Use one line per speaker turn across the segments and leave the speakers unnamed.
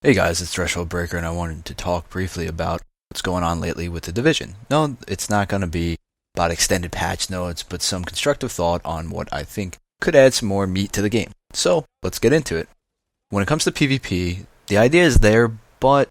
Hey guys, it's Threshold Breaker, and I wanted to talk briefly about what's going on lately with the Division. No, it's not going to be about extended patch notes, but some constructive thought on what I think could add some more meat to the game. So, let's get into it. When it comes to PvP, the idea is there, but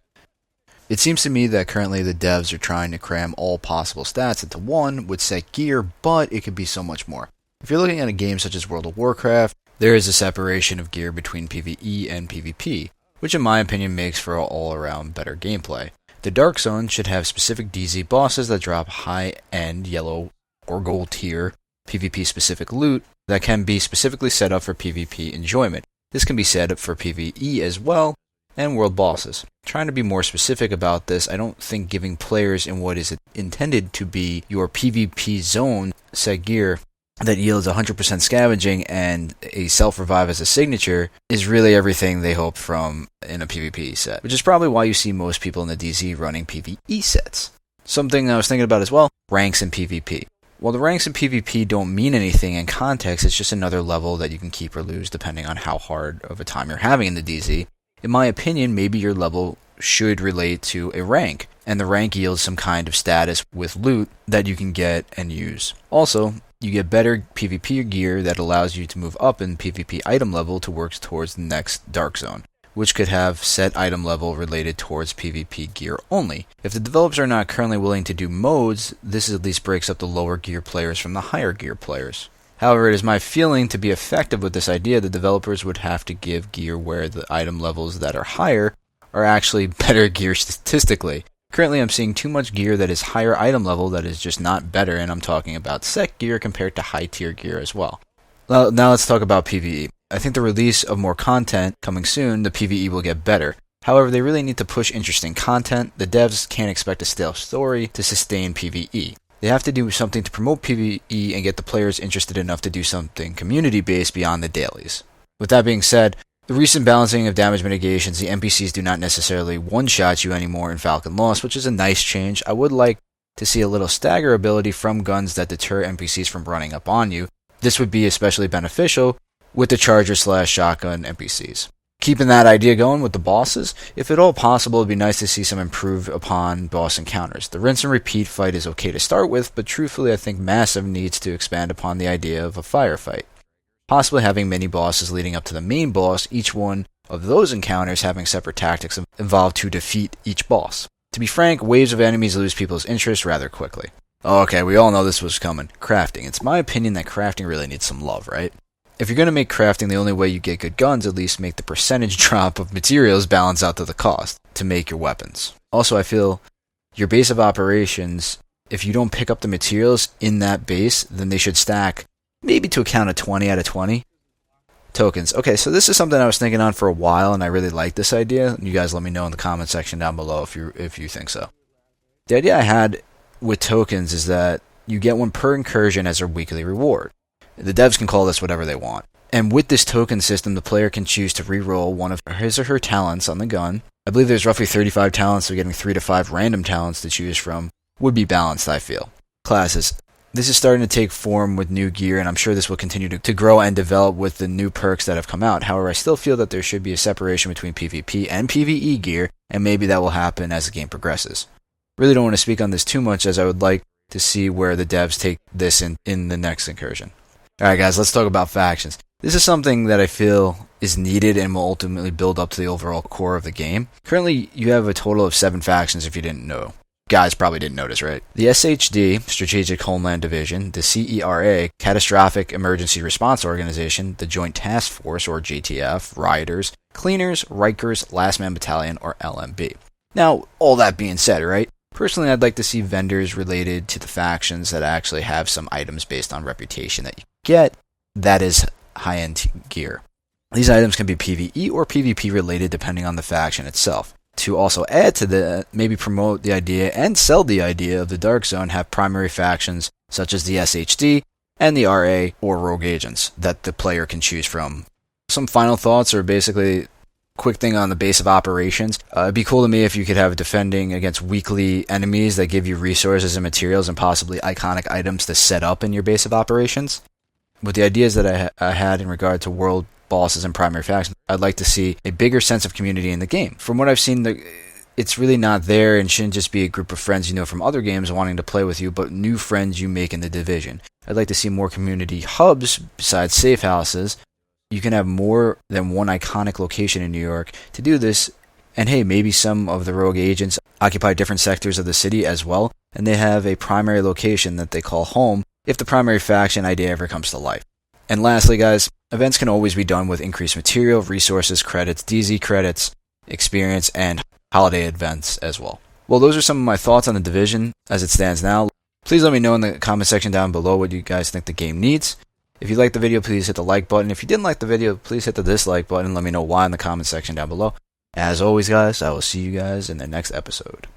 it seems to me that currently the devs are trying to cram all possible stats into one with set gear, but it could be so much more. If you're looking at a game such as World of Warcraft, there is a separation of gear between PvE and PvP, which in my opinion makes for all-around better gameplay. The Dark Zone should have specific DZ bosses that drop high-end yellow or gold tier PvP-specific loot that can be specifically set up for PvP enjoyment. This can be set up for PvE as well, and world bosses. Trying to be more specific about this, I don't think giving players in what is intended to be your PvP zone set gear that yields 100% scavenging and a self-revive as a signature is really everything they hope from in a PvP set, which is probably why you see most people in the DZ running PvE sets. Something I was thinking about as well, ranks in PvP. While the ranks in PvP don't mean anything in context, it's just another level that you can keep or lose depending on how hard of a time you're having in the DZ. In my opinion, maybe your level should relate to a rank, and the rank yields some kind of status with loot that you can get and use. Also, you get better PvP gear that allows you to move up in PvP item level to work towards the next Dark Zone, which could have set item level related towards PvP gear only. If the developers are not currently willing to do modes, this at least breaks up the lower gear players from the higher gear players. However, it is my feeling to be effective with this idea, the developers would have to give gear where the item levels that are higher are actually better gear statistically. Currently, I'm seeing too much gear that is higher item level that is just not better, and I'm talking about set gear compared to high tier gear as well. Now let's talk about PvE. I think the release of more content coming soon, the PvE will get better. However, they really need to push interesting content. The devs can't expect a stale story to sustain PvE. They have to do something to promote PvE and get the players interested enough to do something community-based beyond the dailies. With that being said, the recent balancing of damage mitigations, the NPCs do not necessarily one-shot you anymore in Falcon Lost, which is a nice change. I would like to see a little stagger ability from guns that deter NPCs from running up on you. This would be especially beneficial with the Charger/Shotgun NPCs. Keeping that idea going with the bosses, if at all possible, it would be nice to see some improved upon boss encounters. The rinse and repeat fight is okay to start with, but truthfully I think Massive needs to expand upon the idea of a firefight. Possibly having many bosses leading up to the main boss, each one of those encounters having separate tactics involved to defeat each boss. To be frank, waves of enemies lose people's interest rather quickly. Okay, we all know this was coming. Crafting. It's my opinion that crafting really needs some love, right? If you're going to make crafting the only way you get good guns, at least make the percentage drop of materials balance out to the cost to make your weapons. Also, I feel your base of operations, if you don't pick up the materials in that base, then they should stack maybe to a count of 20 out of 20 tokens. Okay, so this is something I was thinking on for a while, and I really like this idea. You guys let me know in the comment section down below if you think so. The idea I had with tokens is that you get one per incursion as a weekly reward. The devs can call this whatever they want. And with this token system, the player can choose to reroll one of his or her talents on the gun. I believe there's roughly 35 talents, so getting 3 to 5 random talents to choose from would be balanced, I feel. Classes. This is starting to take form with new gear, and I'm sure this will continue to grow and develop with the new perks that have come out. However, I still feel that there should be a separation between PvP and PvE gear, and maybe that will happen as the game progresses. Really don't want to speak on this too much, as I would like to see where the devs take this in the next incursion. Alright guys, let's talk about factions. This is something that I feel is needed and will ultimately build up to the overall core of the game. Currently, you have a total of 7 factions if you didn't know. Guys probably didn't notice, right? The SHD, Strategic Homeland Division, the CERA, Catastrophic Emergency Response Organization, the Joint Task Force, or JTF, Rioters, Cleaners, Rikers, Last Man Battalion, or LMB. Now, all that being said, right? Personally, I'd like to see vendors related to the factions that actually have some items based on reputation that you get that is high-end gear. These items can be PvE or PvP related depending on the faction itself. To also add to that, maybe promote the idea and sell the idea of the Dark Zone, have primary factions such as the SHD and the RA or Rogue Agents that the player can choose from. Some final thoughts are basically quick thing on the base of operations. It'd be cool to me if you could have defending against weekly enemies that give you resources and materials and possibly iconic items to set up in your base of operations. With the ideas that I had in regard to world bosses and primary factions. I'd like to see a bigger sense of community in the game. From what I've seen, it's really not there, and shouldn't just be a group of friends you know from other games wanting to play with you, but new friends you make in the Division. I'd like to see more community hubs besides safe houses. You can have more than one iconic location in New York to do this, and hey, maybe some of the rogue agents occupy different sectors of the city as well, and they have a primary location that they call home if the primary faction idea ever comes to life. And lastly, guys, events can always be done with increased material, resources, credits, DZ credits, experience, and holiday events as well. Well, those are some of my thoughts on the Division as it stands now. Please let me know in the comment section down below what you guys think the game needs. If you liked the video, please hit the like button. If you didn't like the video, please hit the dislike button and let me know why in the comment section down below. As always, guys, I will see you guys in the next episode.